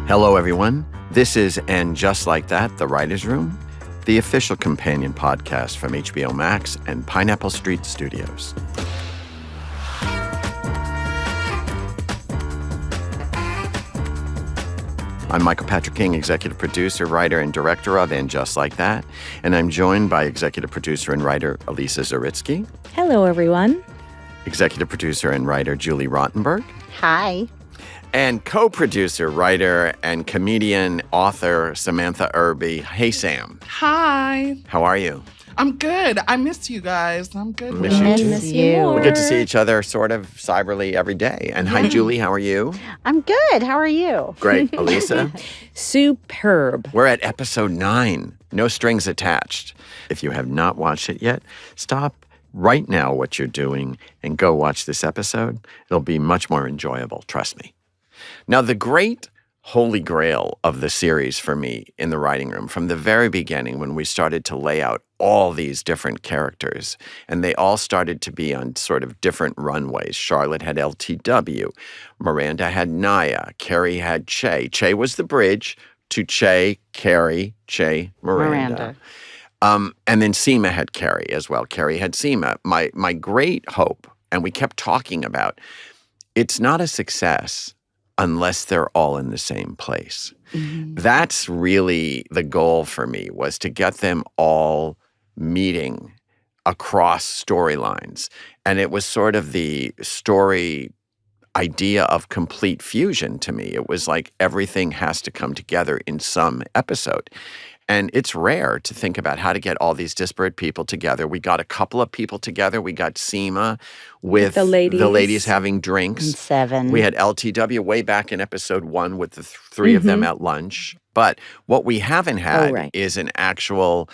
Hello, everyone. This is And Just Like That, The Writer's Room, the official companion podcast from HBO Max and Pineapple Street Studios. I'm Michael Patrick King, executive producer, writer, and director of And Just Like That, and I'm joined by executive producer and writer Elisa Zuritsky. Hello, everyone. Executive producer and writer Julie Rottenberg. Hi. And co-producer, writer, and comedian, author Samantha Irby. Hey, Sam. Hi. How are you? I'm good. I miss you guys. I'm good. Miss you too. Miss you more. We get to see each other sort of cyberly every day. And hi, Julie. How are you? I'm good. How are you? Great. Elisa? Superb. We're at episode 9. No strings attached. If you have not watched it yet, stop right now what you're doing and go watch this episode. It'll be much more enjoyable. Trust me. Now, the great holy grail of the series for me in the writing room, from the very beginning when we started to lay out all these different characters, and they all started to be on sort of different runways. Charlotte had LTW, Miranda had Naya, Carrie had Che. Che was the bridge to Che, Carrie, Che, Miranda. And then Seema had Carrie as well. Carrie had Seema. My great hope, and we kept talking about, it's not a success unless they're all in the same place. Mm-hmm. That's really the goal for me, was to get them all meeting across storylines. And it was sort of the story idea of complete fusion to me. It was like everything has to come together in some episode. And it's rare to think about how to get all these disparate people together. We got a couple of people together. We got Seema with the ladies having drinks. And 7. We had LTW way back in episode 1 with the three of them at lunch. But what we haven't had is an actual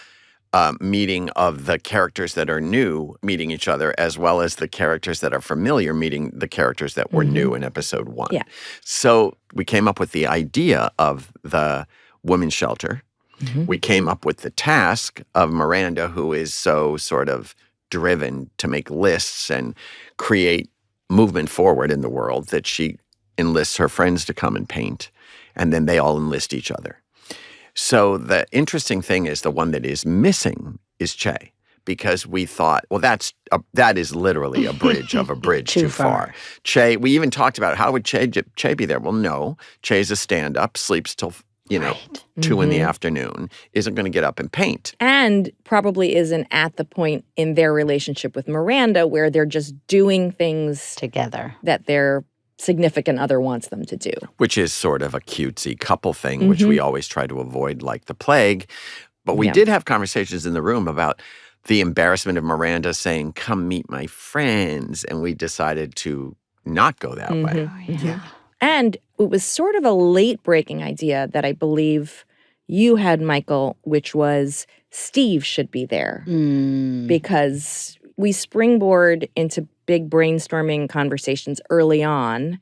meeting of the characters that are new meeting each other, as well as the characters that are familiar meeting the characters that were new in episode 1. Yeah. So we came up with the idea of the women's shelter. Mm-hmm. We came up with the task of Miranda, who is so sort of driven to make lists and create movement forward in the world, that she enlists her friends to come and paint, and then they all enlist each other. So the interesting thing is, the one that is missing is Che, because we thought, well, that is literally a bridge of a bridge too far. Che, we even talked about, how would Che be there? Well, no, Che's a stand-up, sleeps till 2 in the afternoon, isn't going to get up and paint. And probably isn't at the point in their relationship with Miranda where they're just doing things together that their significant other wants them to do. Which is sort of a cutesy couple thing, which we always try to avoid like the plague. But we did have conversations in the room about the embarrassment of Miranda saying, "Come meet my friends." And we decided to not go that way. Oh, yeah. And it was sort of a late-breaking idea that I believe you had, Michael, which was Steve should be there. Because we springboard into big brainstorming conversations early on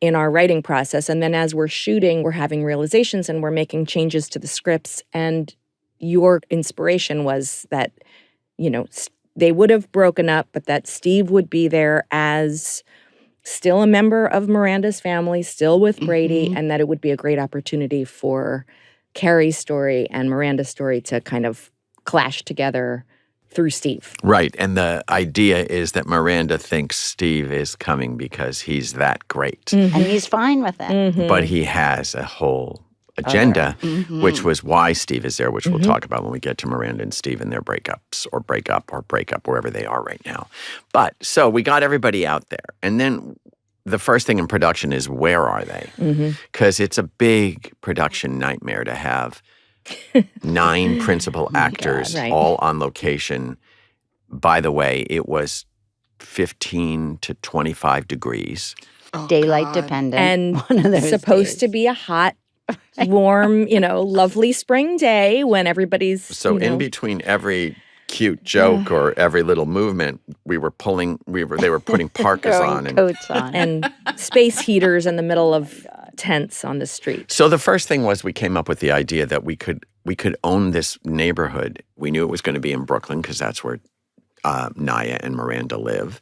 in our writing process. And then as we're shooting, we're having realizations and we're making changes to the scripts. And your inspiration was that, they would have broken up, but that Steve would be there as still a member of Miranda's family, still with Brady, and that it would be a great opportunity for Carrie's story and Miranda's story to kind of clash together through Steve. Right. And the idea is that Miranda thinks Steve is coming because he's that great. And he's fine with it. But he has a whole agenda, which was why Steve is there, which we'll talk about when we get to Miranda and Steve and their breakups or break up wherever they are right now. But so we got everybody out there. And then the first thing in production is, where are they? Because it's a big production nightmare to have 9 principal actors all on location. By the way, it was 15 to 25 degrees. Daylight dependent. And one of those supposed days. to be a hot, warm, lovely spring day when everybody's, So in between every cute joke or every little movement, they were putting parkas on and coats on. and space heaters in the middle of tents on the street. So the first thing was, we came up with the idea that we could own this neighborhood. We knew it was going to be in Brooklyn because that's where Naya and Miranda live.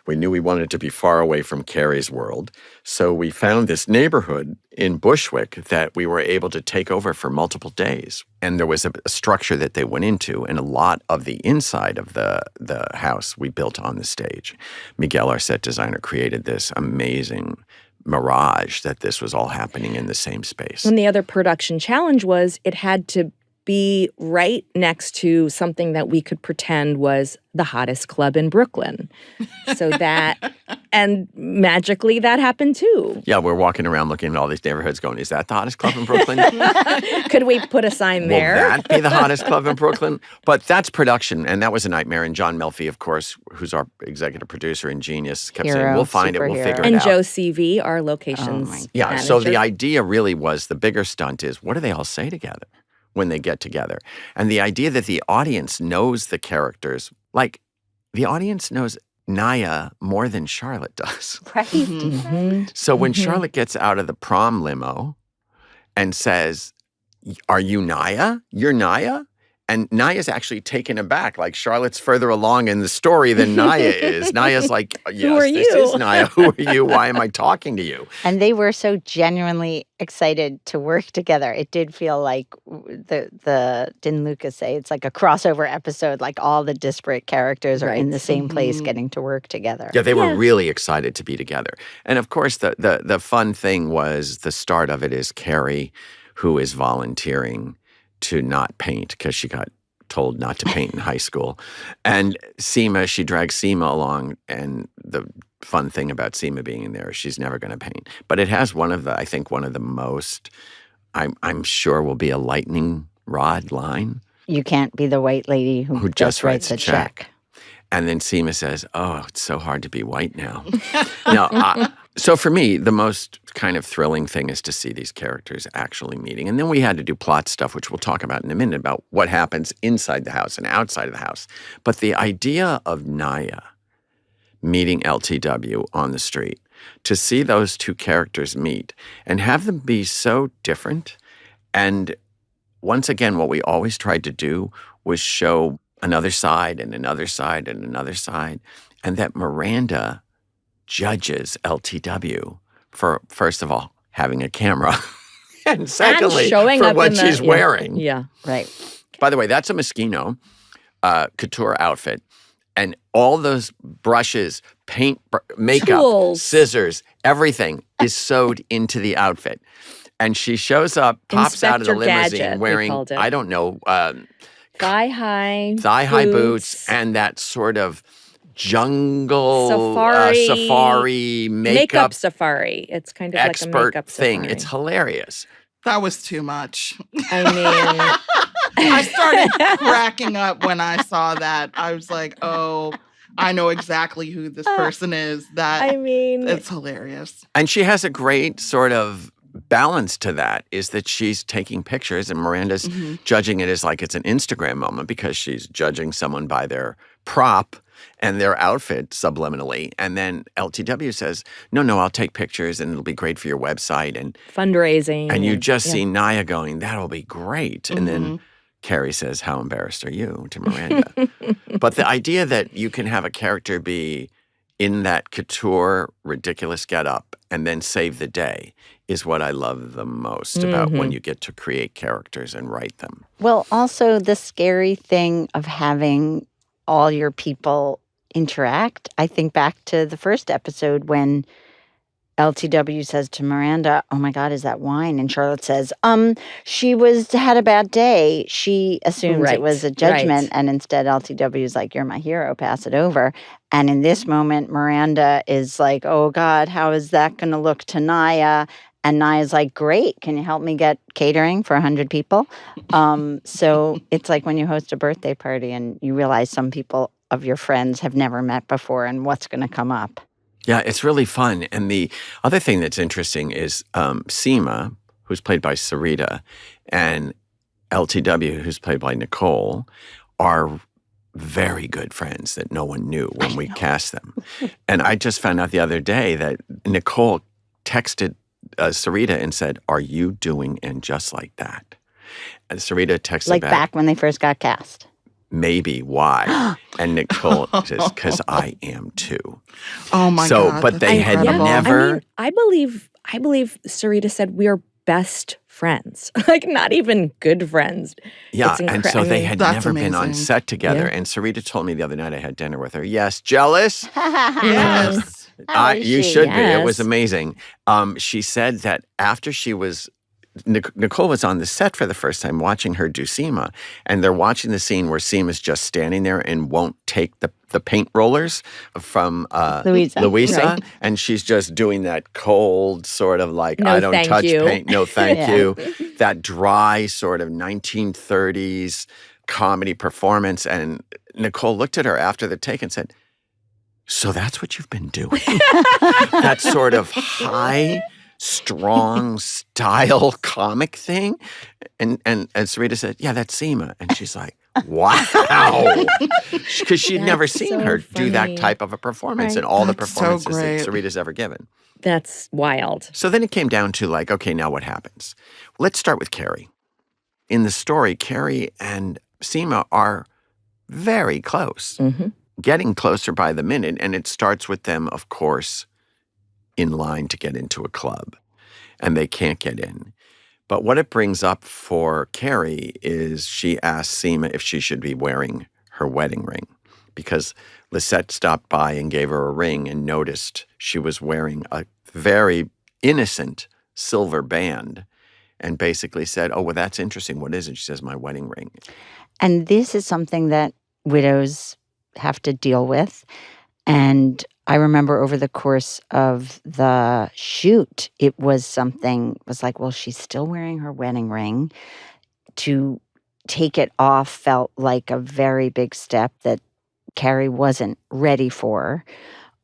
We knew we wanted to be far away from Carrie's world. So we found this neighborhood in Bushwick that we were able to take over for multiple days. And there was a structure that they went into, and a lot of the inside of the house we built on the stage. Miguel, our set designer, created this amazing mirage that this was all happening in the same space. And the other production challenge was it had to be right next to something that we could pretend was the hottest club in Brooklyn. So that, and magically that happened too. Yeah, we're walking around looking at all these neighborhoods going, is that the hottest club in Brooklyn? Could we put a sign there? Will that be the hottest club in Brooklyn? But that's production, and that was a nightmare. And John Melfi, of course, who's our executive producer and genius, kept saying, we'll find it, we'll figure it out. And Joe CV, our locations manager. So the idea really was, the bigger stunt is, what do they all say together when they get together? And the idea that the audience knows the characters, like the audience knows Naya more than Charlotte does. Right. Mm-hmm. So when Charlotte gets out of the prom limo and says, are you Naya? You're Naya? And Naya's actually taken aback. Like, Charlotte's further along in the story than Naya is. Naya's like, yes, this is Naya. Who are you? Why am I talking to you? And they were so genuinely excited to work together. It did feel like didn't Lucas say, it's like a crossover episode, like all the disparate characters are in the same place getting to work together. Yeah, they were really excited to be together. And of course, the fun thing was, the start of it is Carrie, who is volunteering to not paint because she got told not to paint in high school. And Seema, she drags Seema along, and the fun thing about Seema being in there is she's never going to paint. But it has one of the most, I'm sure will be a lightning rod line. You can't be the white lady who just writes a check. And then Seema says, oh, it's so hard to be white now. So for me, the most kind of thrilling thing is to see these characters actually meeting. And then we had to do plot stuff, which we'll talk about in a minute, about what happens inside the house and outside of the house. But the idea of Naya meeting LTW on the street, to see those two characters meet and have them be so different. And once again, what we always tried to do was show another side and another side and another side, and that Miranda judges LTW for, first of all, having a camera, and secondly, for what she's wearing. Yeah, right. By the way, that's a Moschino couture outfit, and all those brushes, paint, makeup, tools, scissors, everything is sewed into the outfit. And she shows up, pops out of the limousine Gadget, wearing, I don't know, thigh-high boots, and that sort of jungle safari makeup safari. It's kind of like a makeup thing. safari. It's hilarious. That was too much. I mean, I started cracking up when I saw that. I was like, oh, I know exactly who this person is. It's hilarious. And she has a great sort of balance to that, is that she's taking pictures, and Miranda's judging it as like it's an Instagram moment, because she's judging someone by their prop and their outfit subliminally. And then LTW says, no, I'll take pictures and it'll be great for your website and fundraising. And you just see Naya going, that'll be great. And then Carrie says, how embarrassed are you, to Miranda? But the idea that you can have a character be in that couture, ridiculous getup and then save the day is what I love the most about when you get to create characters and write them. Well, also the scary thing of having all your people interact. I think back to the first episode when LTW says to Miranda, oh my God, is that wine? And Charlotte says, she had a bad day. She assumes it was a judgment. And instead LTW is like, you're my hero, pass it over. And in this moment, Miranda is like, oh God, how is that going to look to Naya? And Naya's like, great, can you help me get catering for 100 people? So it's like when you host a birthday party and you realize some people of your friends have never met before and what's going to come up. Yeah, it's really fun. And the other thing that's interesting is Seema, who's played by Sarita, and LTW, who's played by Nicole, are very good friends that no one knew when we cast them. And I just found out the other day that Nicole texted Sarita and said, are you doing And Just Like That? And Sarita texted back when they first got cast. maybe why. And Nicole says, because I am too. Oh my God. But they had incredible. never. I believe Sarita said we are best friends, like not even good friends. Yeah, and so they had that's never been on amazing. set together. Yeah. And Sarita told me the other night I had dinner with her. Yes, jealous? Yes. You should be. It was Yes. amazing. She said that after she was, Nicole was on the set for the first time watching her do Seema, and they're watching the scene where Seema's just standing there and won't take the paint rollers from Louisa, Right. and she's just doing that cold sort of like, No, I don't thank touch you. paint, no thank Yeah. you, that dry sort of 1930s comedy performance. And Nicole looked at her after the take and said, so that's what you've been doing? That sort of high, strong style comic thing? And Sarita said, yeah, that's Seema. And she's like, wow. Because she'd never That's seen so her do that funny. type of a performance in Right. all the That's so performances great. that Sarita's ever given. That's wild. So then it came down to like, okay, now what happens? Let's start with Carrie. In the story, Carrie and Seema are very close. Mm-hmm. Getting closer by the minute, and it starts with them, of course, in line to get into a club, and they can't get in. But what it brings up for Carrie is she asks Seema if she should be wearing her wedding ring, because Lisette stopped by and gave her a ring and noticed she was wearing a very innocent silver band and basically said, oh, well, that's interesting. What is it? She says, my wedding ring. And this is something that widows have to deal with. And I remember over the course of the shoot, it was like, well, she's still wearing her wedding ring. To take it off felt like a very big step that Carrie wasn't ready for.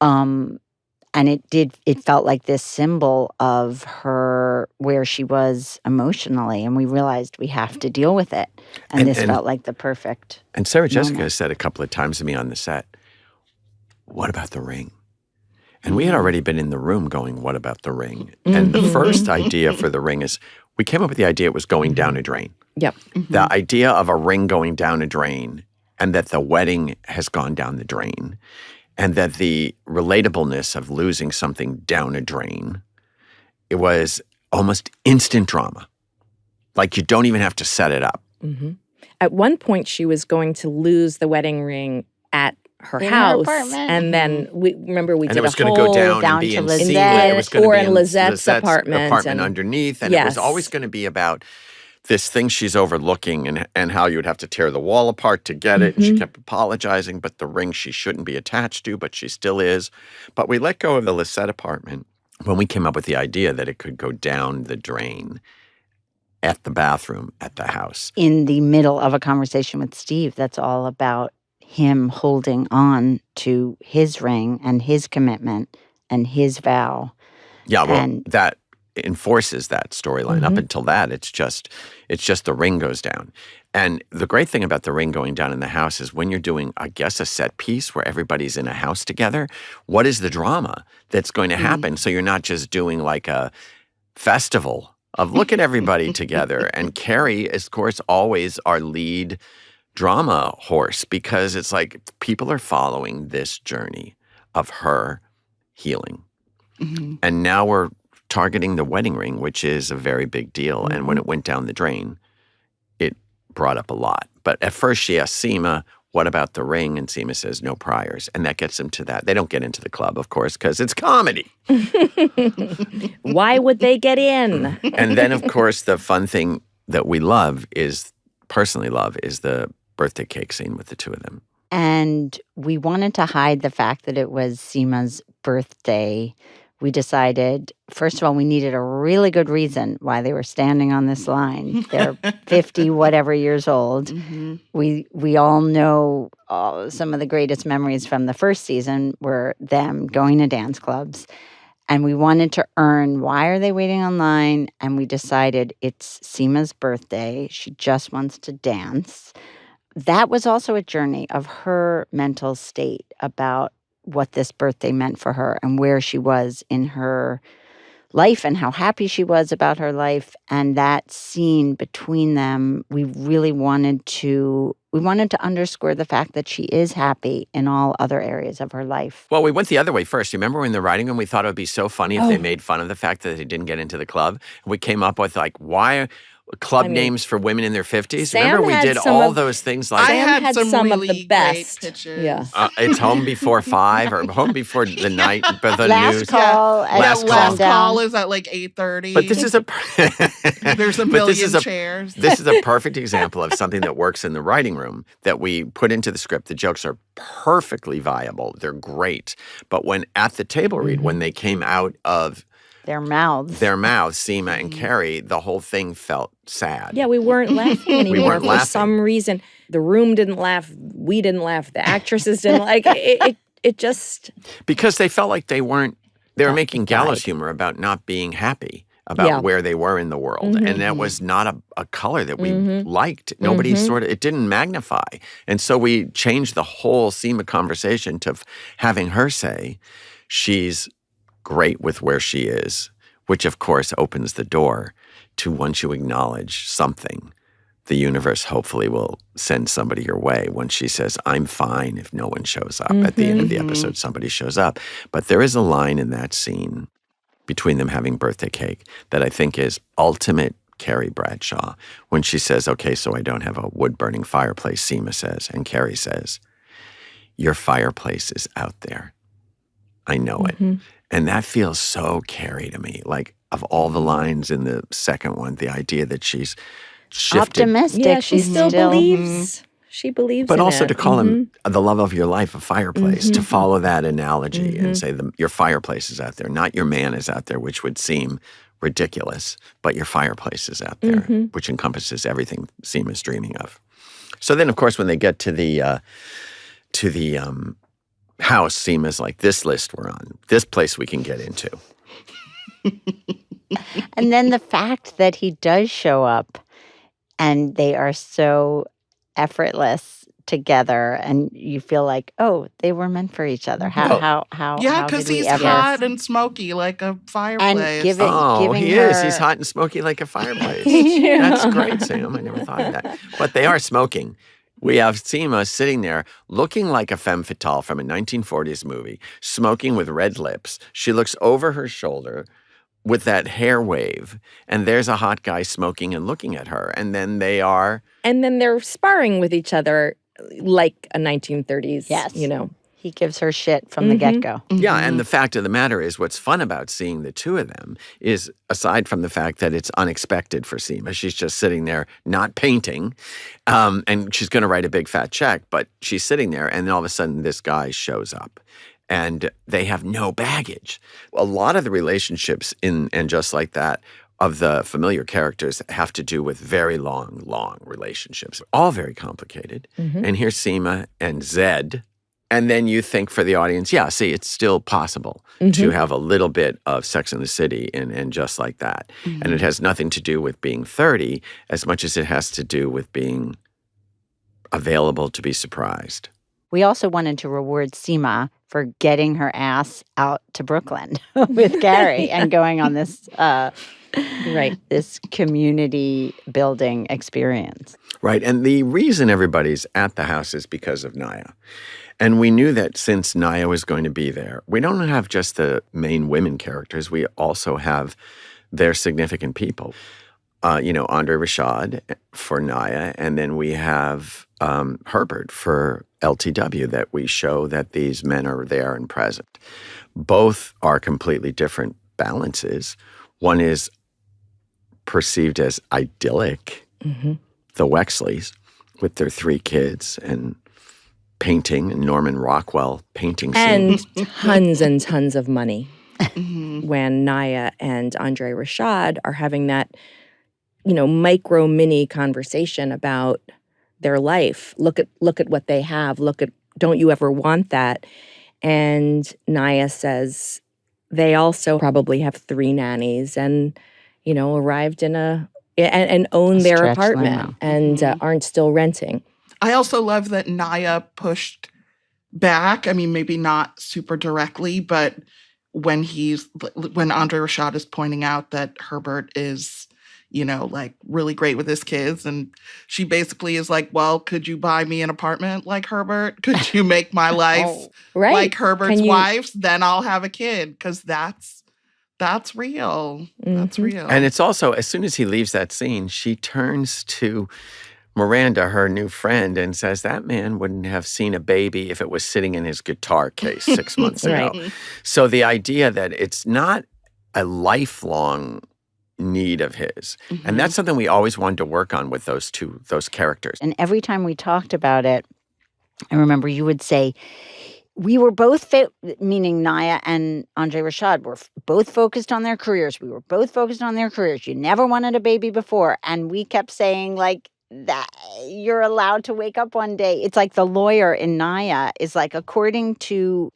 And it felt like this symbol of her where she was emotionally. And we realized we have to deal with it. And this felt like the perfect And Sarah Jessica moment. has said a couple of times to me on the set, what about the ring? And we had already been in the room going, what about the ring? And the first idea for the ring is, we came up with the idea it was going down a drain. Yep. The idea of a ring going down a drain, and that the wedding has gone down the drain, and that the relatableness of losing something down a drain, it was almost instant drama. Like you don't even have to set it up. Mm-hmm. At one point, she was going to lose the wedding ring at her In her house, apartment. and then we did it was a going whole to go down down and be to in Lisette, Seema. It was going to or be in in Lisette's apartment and- underneath. And it was Yes. always going to be about this thing she's overlooking and how you would have to tear the wall apart to get it. And she kept apologizing, but the ring she shouldn't be attached to, but she still is. But we let go of the Lisette apartment when we came up with the idea that it could go down the drain at the bathroom at the house. In the middle of a conversation with Steve, that's all about him holding on to his ring and his commitment and his vow. Yeah, well, And- that enforces that storyline. Up until that, it's just the ring goes down. And the great thing about the ring going down in the house is when you're doing, I guess, a set piece where everybody's in a house together, what is the drama that's going to happen? So you're not just doing like a festival of look at everybody together. And Carrie is, of course, always our lead drama horse, because it's like people are following this journey of her healing. And now we're targeting the wedding ring, which is a very big deal. And when it went down the drain, it brought up a lot. But at first she asked Seema, what about the ring? And Seema says, no priors. And that gets them to that. They don't get into the club, of course, because it's comedy. Why would they get in? And then, of course, the fun thing that we personally love, is the birthday cake scene with the two of them. And we wanted to hide the fact that it was Seema's birthday. We decided, first of all, we needed a really good reason why they were standing on this line. They're 50 whatever years old. We all know some of the greatest memories from the first season were them going to dance clubs. And we wanted to earn, why are they waiting online? And we decided it's Seema's birthday. She just wants to dance. That was also a journey of her mental state about what this birthday meant for her and where she was in her life and how happy she was about her life. And that scene between them, we really wanted to underscore the fact that she is happy in all other areas of her life. Well, we went the other way first. You remember in the writing room, we thought it would be so funny if they made fun of the fact that they didn't get into the club. We came up with why club names for women in their 50s. Remember, we did all those things like... I had some really of the best pictures. Yeah. It's home before 5 or home before the night, but the last news. Call. Last call is at 8:30. But this is there's a million chairs. This is a perfect example of something that works in the writing room that we put into the script. The jokes are perfectly viable. They're great. But when at the table read, when they came out of their mouths, Seema and Carrie, the whole thing felt sad. Yeah, we weren't laughing anymore. We weren't laughing. For some reason. The room didn't laugh. We didn't laugh. The actresses didn't like it. It just... Because they felt like they were making gallows humor about not being happy about where they were in the world. Mm-hmm. And that was not a color that we liked. Nobody it didn't magnify. And so we changed the whole Seema conversation to having her say she's great with where she is, which of course opens the door to, once you acknowledge something, the universe hopefully will send somebody your way. When she says, I'm fine if no one shows up. At the end of the episode, somebody shows up. But there is a line in that scene between them having birthday cake that I think is ultimate Carrie Bradshaw. When she says, okay, so I don't have a wood-burning fireplace, Seema says, and Carrie says, your fireplace is out there. I know it. And that feels so Carrie to me. Like, of all the lines in the second one, the idea that she's shifted. Optimistic. Yeah, she still believes. She believes but in also it. to call him the love of your life a fireplace, to follow that analogy and say your fireplace is out there, not your man is out there, which would seem ridiculous, but your fireplace is out there, which encompasses everything Seema's dreaming of. So then, of course, when they get to the house, Seema's like, this list we're on, this place we can get into. And then the fact that he does show up and they are so effortless together, and you feel like, oh, they were meant for each other. How yeah, because he's hot and smoky like a fireplace. And giving he her... is. He's hot and smoky like a fireplace. That's great, Sam. I never thought of that. But they are smoking. We have Seema sitting there looking like a femme fatale from a 1940s movie, smoking with red lips. She looks over her shoulder with that hair wave, and there's a hot guy smoking and looking at her. And then they're sparring with each other like a 1930s, yes. He gives her shit from the get-go. Yeah, and the fact of the matter is, what's fun about seeing the two of them is, aside from the fact that it's unexpected for Seema, she's just sitting there not painting, and she's going to write a big fat check, but she's sitting there, and then all of a sudden this guy shows up. And they have no baggage. A lot of the relationships and just like that of the familiar characters have to do with very long relationships. All very complicated. And here's Seema and Zed. And then you think for the audience, yeah, see, it's still possible to have a little bit of Sex and the City and just like that. And it has nothing to do with being 30 as much as it has to do with being available to be surprised. We also wanted to reward Seema for getting her ass out to Brooklyn with Carrie and going on this this community building experience. Right. And the reason everybody's at the house is because of Naya. And we knew that since Naya was going to be there, we don't have just the main women characters. We also have their significant people. Andre Rashad for Naya, and then we have Herbert for LTW, that we show that these men are there and present. Both are completely different balances. One is perceived as idyllic, the Wexleys, with their 3 kids and painting, and Norman Rockwell painting scenes. And tons and tons of money. When Naya and Andre Rashad are having that micro mini conversation about their life. Look at what they have. Don't you ever want that? And Naya says they also probably have 3 nannies and, arrived in and own their apartment and aren't still renting. I also love that Naya pushed back. I mean, maybe not super directly, but when Andre Rashad is pointing out that Herbert is, like really great with his kids. And she basically is like, well, could you buy me an apartment like Herbert? Could you make my life like Herbert's wife's? Then I'll have a kid, because that's real. Mm-hmm. That's real. And it's also, as soon as he leaves that scene, she turns to Miranda, her new friend, and says that man wouldn't have seen a baby if it was sitting in his guitar case 6 months ago. Right. So the idea that it's not a lifelong need of his. Mm-hmm. And that's something we always wanted to work on with those characters. And every time we talked about it, I remember you would say, we were both, meaning Naya and Andre Rashad, were both focused on their careers. We were both focused on their careers. You never wanted a baby before. And we kept saying, like, that you're allowed to wake up one day. It's like the lawyer in Naya is like, according to,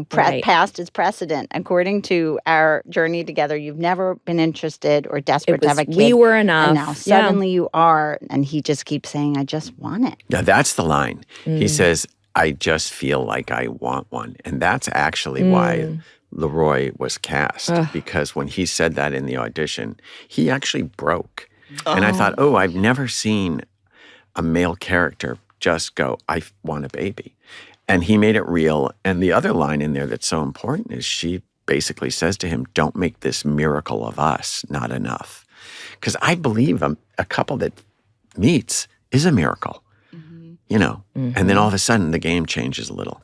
past is precedent. According to our journey together, you've never been interested or desperate to have a kid. We were enough. And now suddenly you are. And he just keeps saying, I just want it. Now, that's the line. He says, I just feel like I want one. And that's actually why Leroy was cast. Because when he said that in the audition, he actually broke. And I thought, I've never seen a male character just go, I want a baby. And he made it real. And the other line in there that's so important is she basically says to him, don't make this miracle of us not enough. Because I believe a couple that meets is a miracle, and then all of a sudden the game changes a little.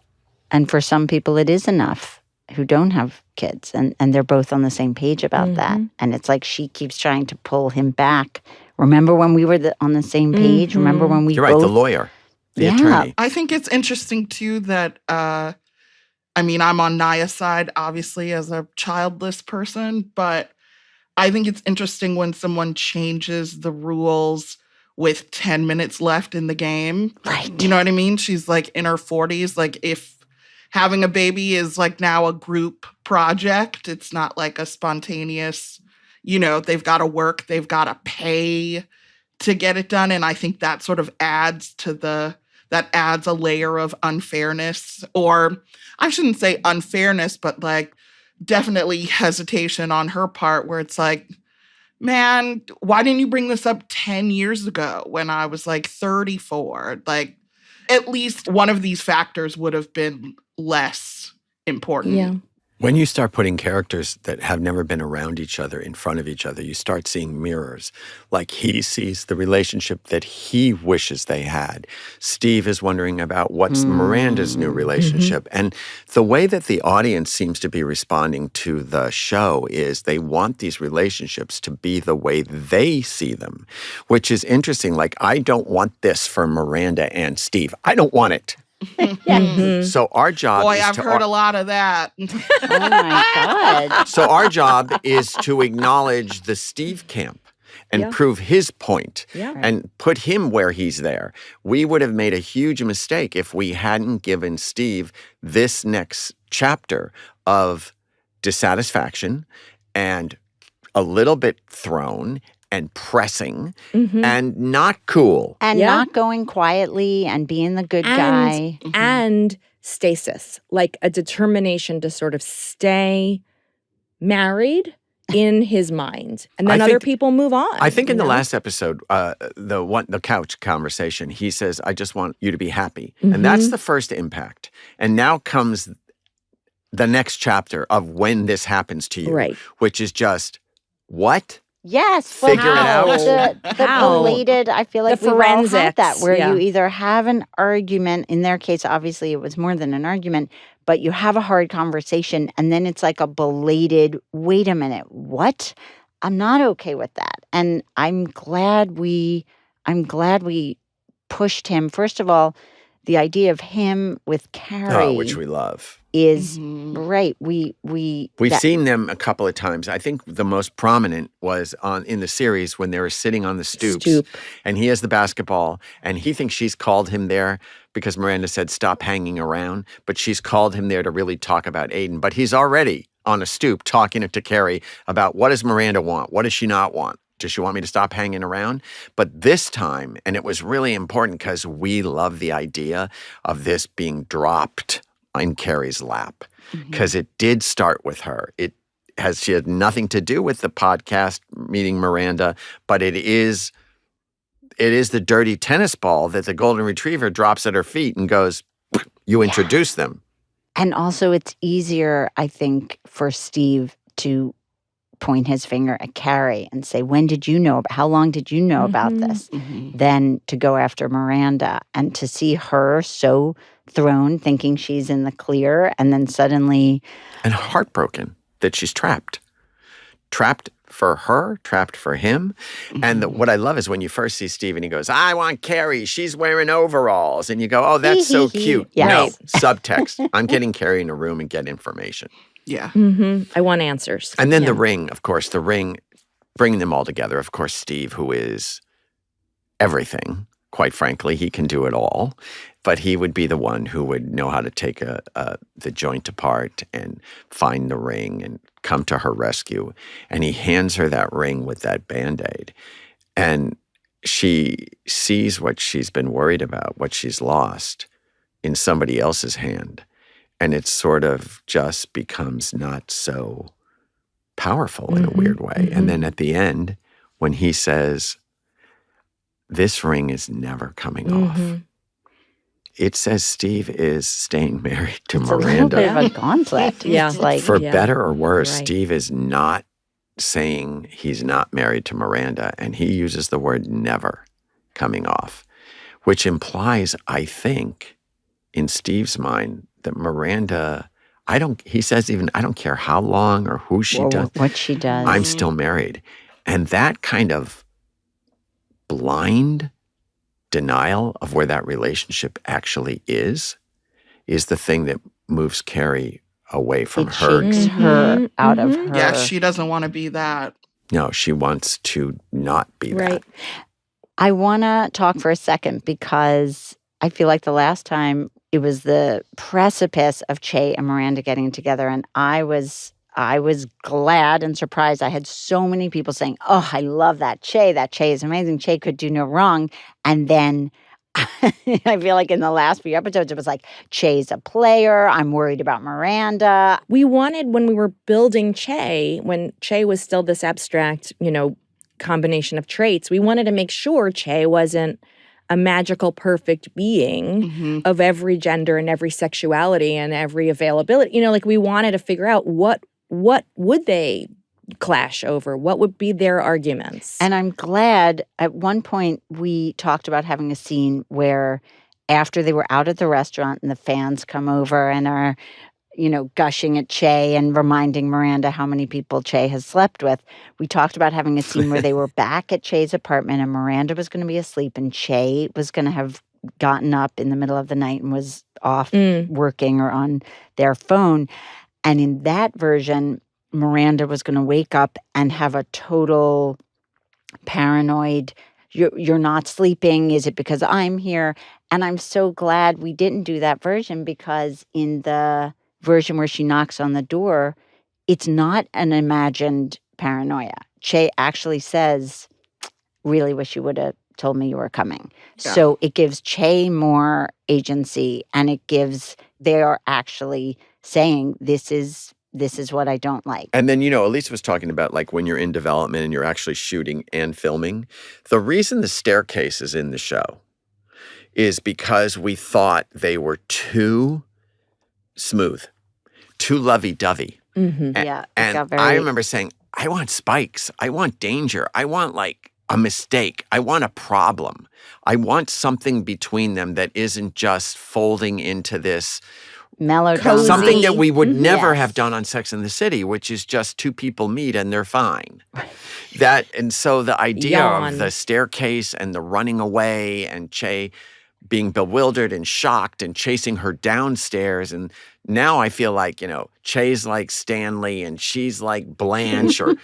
And for some people it is enough who don't have kids, and they're both on the same page about that. And it's like she keeps trying to pull him back. Remember when we were on the same page? Remember when we You're right, the lawyer, the attorney. I think it's interesting, too, that, I'm on Naya's side, obviously, as a childless person, but I think it's interesting when someone changes the rules with 10 minutes left in the game. Right. You know what I mean? She's, like, in her 40s. Like, if having a baby is like now a group project. It's not like a spontaneous, they've got to work, they've got to pay to get it done. And I think that sort of adds a layer of unfairness, or I shouldn't say unfairness, but like definitely hesitation on her part, where it's like, man, why didn't you bring this up 10 years ago when I was like 34? Like, at least one of these factors would have been less important. Yeah. When you start putting characters that have never been around each other in front of each other, you start seeing mirrors. Like he sees the relationship that he wishes they had. Steve is wondering about what's Miranda's new relationship. And the way that the audience seems to be responding to the show is they want these relationships to be the way they see them, which is interesting. Like, I don't want this for Miranda and Steve. I don't want it. So our job is I've heard a lot of that. Oh my God. So our job is to acknowledge the Steve camp and prove his point and put him where he's there. We would have made a huge mistake if we hadn't given Steve this next chapter of dissatisfaction and a little bit thrown and pressing and not cool. And not going quietly and being the good guy. And stasis, like a determination to sort of stay married in his mind. And then other people move on. I think in the last episode, the couch conversation, he says, I just want you to be happy. And that's the first impact. And now comes the next chapter of when this happens to you, which is just, what? Yes, figure it out. The belated, I feel like the we all had that, forensics, where you either have an argument. In their case, obviously, it was more than an argument, but you have a hard conversation, and then it's like a belated, wait a minute, what? I'm not okay with that. And I'm glad we pushed him. First of all, the idea of him with Carrie, which we love, is right. We've seen them a couple of times. I think the most prominent was in the series when they were sitting on the stoops, and he has the basketball, and he thinks she's called him there because Miranda said stop hanging around, but she's called him there to really talk about Aiden. But he's already on a stoop talking to Carrie about what does Miranda want, what does she not want. Does she want me to stop hanging around? But this time, and it was really important because we love the idea of this being dropped in Carrie's lap because it did start with her. She had nothing to do with the podcast meeting Miranda, but it is the dirty tennis ball that the golden retriever drops at her feet and goes, you introduce them. And also it's easier, I think, for Steve to point his finger at Carrie and say, how long did you know about this? Than to go after Miranda and to see her so thrown, thinking she's in the clear, and then suddenly... And heartbroken that she's trapped. Trapped for her, trapped for him. And what I love is when you first see Steve and he goes, I want Carrie, she's wearing overalls. And you go, oh, that's so cute. Yeah. No, subtext. I'm getting Carrie in a room and get information. Yeah. I want answers. And then the ring, of course, bringing them all together. Of course, Steve, who is everything, quite frankly, he can do it all. But he would be the one who would know how to take the joint apart and find the ring and come to her rescue. And he hands her that ring with that Band-Aid. And she sees what she's been worried about, what she's lost, in somebody else's hand. And it sort of just becomes not so powerful in a weird way. And then at the end, when he says, this ring is never coming off, it says Steve is staying married to Miranda. It's a little bit of a gauntlet. Yeah. It's like, For better or worse, Right. Steve is not saying he's not married to Miranda, and he uses the word never coming off, which implies, I think, in Steve's mind, that Miranda, he says even, I don't care how long or who she does. What she does. I'm still married. And that kind of blind denial of where that relationship actually is the thing that moves Carrie away from It her. shakes her out of her. Yeah, she doesn't want to be that. No, she wants to not be Right. that. I want to talk for a second because I feel like the last time it was the precipice of Che and Miranda getting together, and I was glad and surprised. I had so many people saying, oh, I love that Che. That Che is amazing. Che could do no wrong. And then I feel like in the last few episodes, it was like, Che's a player. I'm worried about Miranda. We wanted, when we were building Che, when Che was still this abstract, combination of traits, we wanted to make sure Che wasn't a magical, perfect being of every gender and every sexuality and every availability. We wanted to figure out what would they clash over? What would be their arguments? And I'm glad at one point we talked about having a scene where after they were out at the restaurant and the fans come over and are, gushing at Che and reminding Miranda how many people Che has slept with. We talked about having a scene where they were back at Che's apartment and Miranda was going to be asleep and Che was going to have gotten up in the middle of the night and was off working or on their phone. And in that version, Miranda was going to wake up and have a total paranoid, you're not sleeping, is it because I'm here? And I'm so glad we didn't do that version, because in the version where she knocks on the door, it's not an imagined paranoia. Che actually says, really wish you would have told me you were coming. Yeah. So it gives Che more agency, and they are actually saying, this is what I don't like. And then, Elisa was talking about when you're in development and you're actually shooting and filming. The reason the staircase is in the show is because we thought they were too smooth, too lovey-dovey. Yeah. And I remember saying, I want spikes. I want danger. I want a mistake. I want a problem. I want something between them that isn't just folding into this melodrama. something that we would never Yes. have done on Sex and the City, which is just two people meet and they're fine. And so the idea Yawn. of the staircase and the running away and Che being bewildered and shocked and chasing her downstairs. And now I feel like, Che's like Stanley and she's like Blanche, or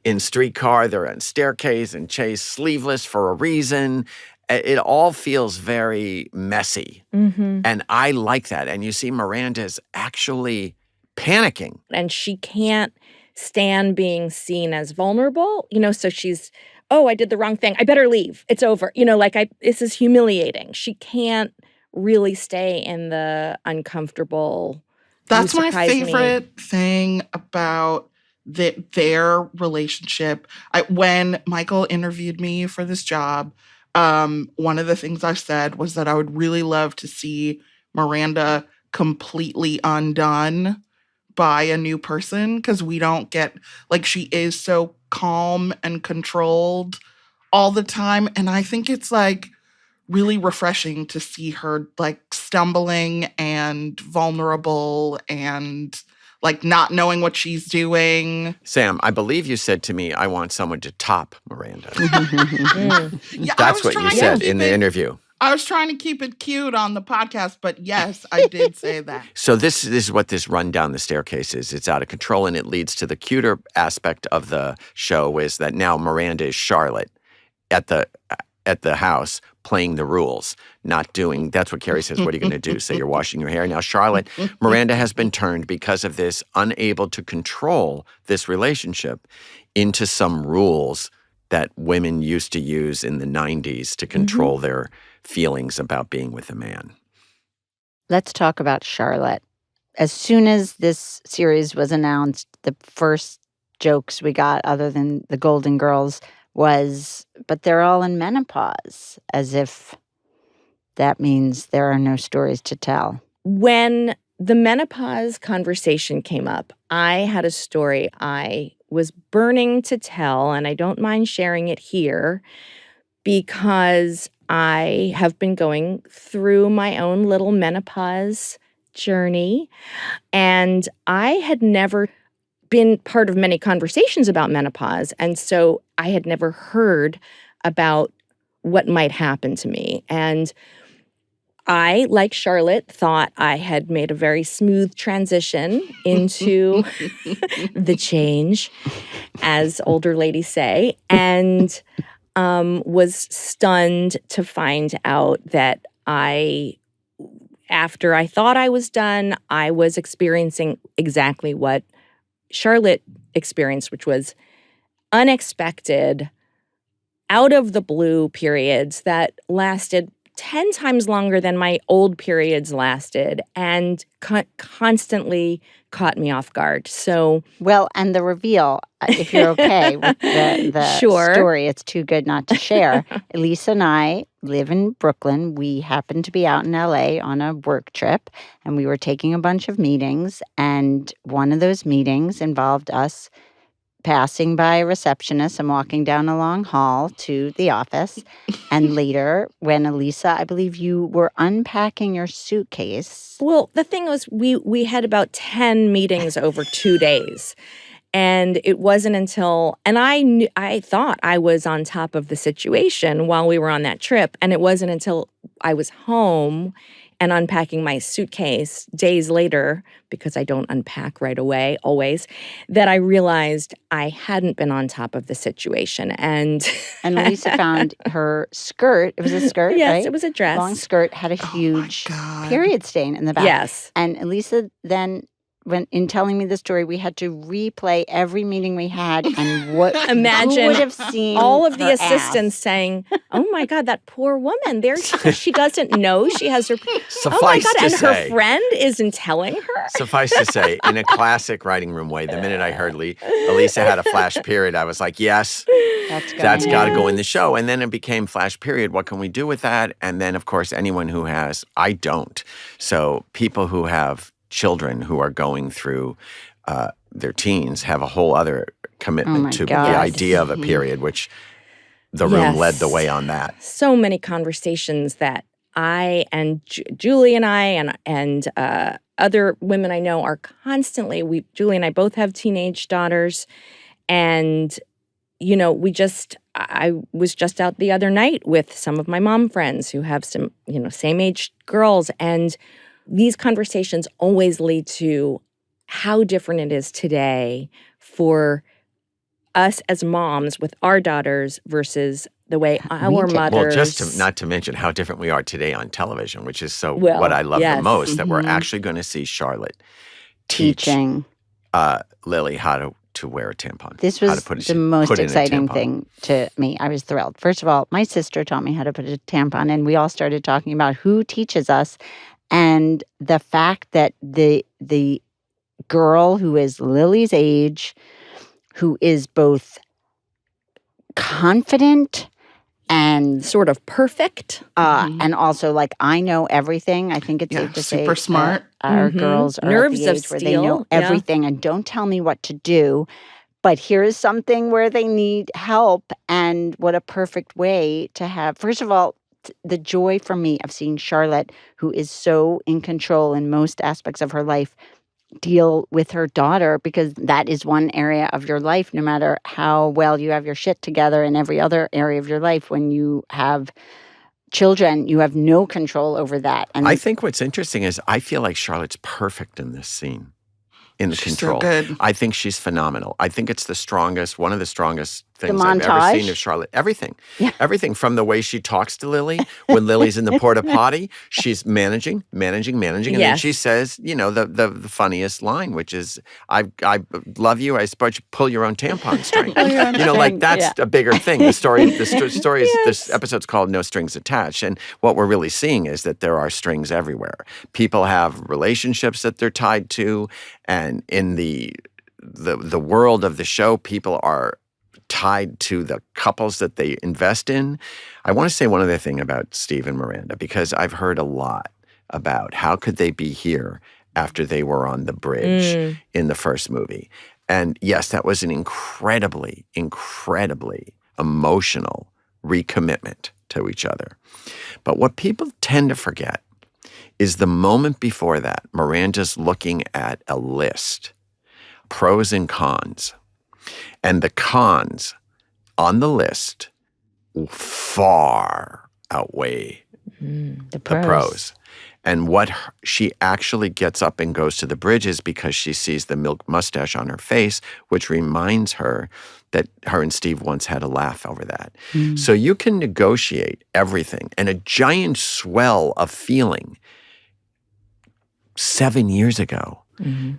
in Streetcar, they're on staircase and Che's sleeveless for a reason. It all feels very messy. And I like that. And you see Miranda's actually panicking. And she can't stand being seen as vulnerable, so she's, oh, I did the wrong thing. I better leave. It's over. This is humiliating. She can't really stay in the uncomfortable. That's You my surprised me. favorite thing about their relationship. When Michael interviewed me for this job, one of the things I said was that I would really love to see Miranda completely undone by a new person, because we don't get, like, she is so calm and controlled all the time. And I think it's like really refreshing to see her like stumbling and vulnerable and like not knowing what she's doing. Sam, I believe you said to me, I want someone to top Miranda. Yeah, That's what you said in the interview. I was trying to keep it cute on the podcast, but yes, I did say that. So this is what this run down the staircase is. It's out of control, and it leads to the cuter aspect of the show, is that now Miranda is Charlotte at the house playing the rules, not doing, that's what Carrie says, what are you going to do? Say you're washing your hair. Now Charlotte, Miranda has been turned because of this, unable to control this relationship, into some rules that women used to use in the 90s to control their feelings about being with a man. Let's talk about Charlotte. As soon as this series was announced, the first jokes we got, other than the Golden Girls, was, but they're all in menopause, as if that means there are no stories to tell. When the menopause conversation came up, I had a story I was burning to tell, and I don't mind sharing it here because I have been going through my own little menopause journey, and I had never been part of many conversations about menopause, and so I had never heard about what might happen to me. And I, like Charlotte, thought I had made a very smooth transition into the change, as older ladies say, and was stunned to find out that after I thought I was done, I was experiencing exactly what Charlotte experienced, which was unexpected, out of the blue periods that lasted 10 times longer than my old periods lasted, and constantly caught me off guard. So, well, and the reveal, if you're okay with the Sure. story, it's too good not to share. Elisa and I live in Brooklyn. We happened to be out in LA on a work trip, and we were taking a bunch of meetings, and one of those meetings involved us passing by a receptionist and walking down a long hall to the office. And later, when Elisa, I believe you were unpacking your suitcase. Well, the thing was, we had about 10 meetings over 2 days. And it wasn't until, and I thought I was on top of the situation while we were on that trip. And it wasn't until I was home and unpacking my suitcase days later, because I don't unpack right away always, that I realized I hadn't been on top of the situation. And Elisa found her skirt. It was a skirt, yes, right? It was a dress. Long skirt, had a huge period stain in the back. Yes. And Elisa then, when in telling me the story, we had to replay every meeting we had, and what Imagine who would have seen all of the her assistants ass. saying, "Oh my God, that poor woman! There, she doesn't know she has her. Suffice oh my God, to and say, her friend isn't telling her." Suffice to say, in a classic writing room way, the minute I heard Elisa had a flash period, I was like, yes, that's got to go in the show. And then it became flash period. What can we do with that? And then, of course, anyone who has, I don't. So people who have children who are going through their teens have a whole other commitment to the idea of a period, which the room led the way on that. So many conversations that I and Julie and I and other women I know are constantly, Julie and I both have teenage daughters, and you know, I was just out the other night with some of my mom friends who have some, same age girls, and these conversations always lead to how different it is today for us as moms with our daughters versus the way our mothers. Well, just not to mention how different we are today on television, which is what I love the most, that we're actually going to see Charlotte teaching Lily how to wear a tampon. This how to was put the most put in a exciting tampon. thing to me. I was thrilled. First of all, my sister taught me how to put a tampon, and we all started talking about who teaches us. And the fact that the girl who is Lily's age, who is both confident and Sort of perfect. and also like, I know everything. I think it's safe to say super smart. Our girls are Nerves at the of age where they know steel, yeah. everything and don't tell me what to do. But here is something where they need help, and what a perfect way to have. First of all, the joy for me of seeing Charlotte, who is so in control in most aspects of her life, deal with her daughter, because that is one area of your life, no matter how well you have your shit together in every other area of your life. When you have children, you have no control over that. And I think what's interesting is I feel like Charlotte's perfect in this scene. In the She's control. so good. I think she's phenomenal. I think it's one of the strongest things The I've ever montage? seen of Charlotte. Everything. Yeah. Everything from the way she talks to Lily when Lily's in the porta potty. She's managing. And then Yes. she says, the funniest line, which is, I love you. I suppose you pull your own tampon string. Like that's a bigger thing. The story is, this episode's called No Strings Attached. And what we're really seeing is that there are strings everywhere. People have relationships that they're tied to. And in the world of the show, people are tied to the couples that they invest in. I want to say one other thing about Steve and Miranda, because I've heard a lot about how could they be here after they were on the bridge in the first movie. And yes, that was an incredibly, incredibly emotional recommitment to each other. But what people tend to forget is the moment before that, Miranda's looking at a list, pros and cons. And the cons on the list far outweigh the pros. And what she actually gets up and goes to the bridge is because she sees the milk mustache on her face, which reminds her that her and Steve once had a laugh over that. So you can negotiate everything. And a giant swell of feeling 7 years ago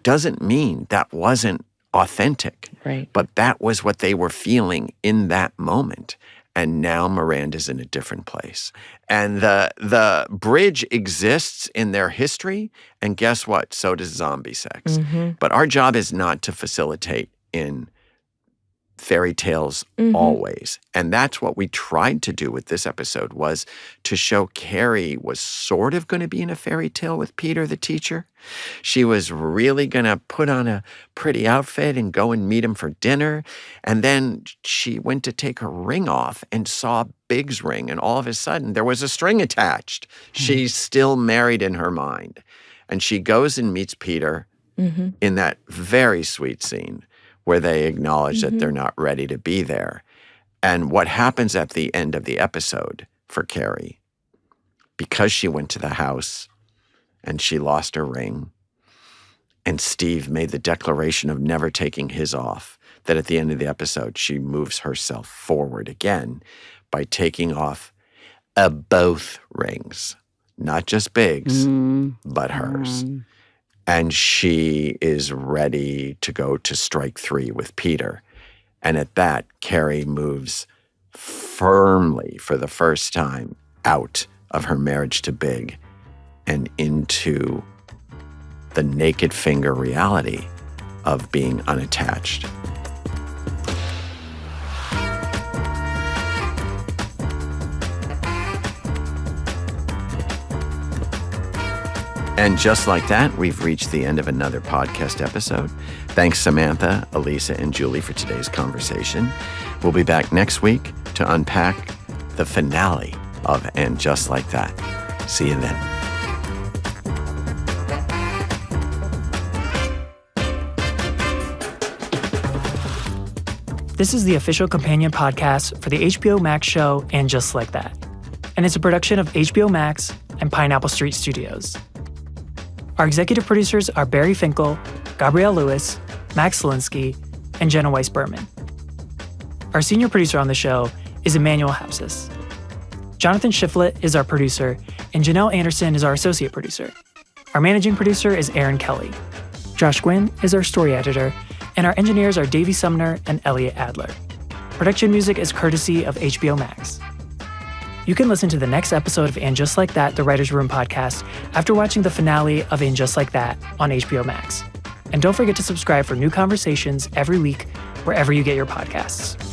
doesn't mean that wasn't authentic. Right. But that was what they were feeling in that moment. And now Miranda's in a different place. And the bridge exists in their history. And guess what? So does zombie sex. But our job is not to facilitate in fairy tales always. And that's what we tried to do with this episode, was to show Carrie was sort of going to be in a fairy tale with Peter, the teacher. She was really going to put on a pretty outfit and go and meet him for dinner. And then she went to take her ring off and saw Big's ring. And all of a sudden, there was a string attached. She's still married in her mind. And she goes and meets Peter in that very sweet scene where they acknowledge that they're not ready to be there. And what happens at the end of the episode for Carrie, because she went to the house and she lost her ring, and Steve made the declaration of never taking his off, that at the end of the episode, she moves herself forward again by taking off both rings, not just Big's, but hers. And she is ready to go to strike three with Peter. And at that, Carrie moves firmly for the first time out of her marriage to Big and into the naked finger reality of being unattached. And just like that, we've reached the end of another podcast episode. Thanks, Samantha, Elisa, and Julie for today's conversation. We'll be back next week to unpack the finale of And Just Like That. See you then. This is the official companion podcast for the HBO Max show And Just Like That. And it's a production of HBO Max and Pineapple Street Studios. Our executive producers are Barry Finkel, Gabrielle Lewis, Max Selinsky, and Jenna Weiss-Berman. Our senior producer on the show is Emmanuel Hapsis. Jonathan Shiflett is our producer, and Janelle Anderson is our associate producer. Our managing producer is Aaron Kelly. Josh Gwynn is our story editor, And our engineers are Davey Sumner and Elliot Adler. Production music is courtesy of HBO Max. You can listen to the next episode of And Just Like That, the Writer's Room podcast, after watching the finale of And Just Like That on HBO Max. And don't forget to subscribe for new conversations every week wherever you get your podcasts.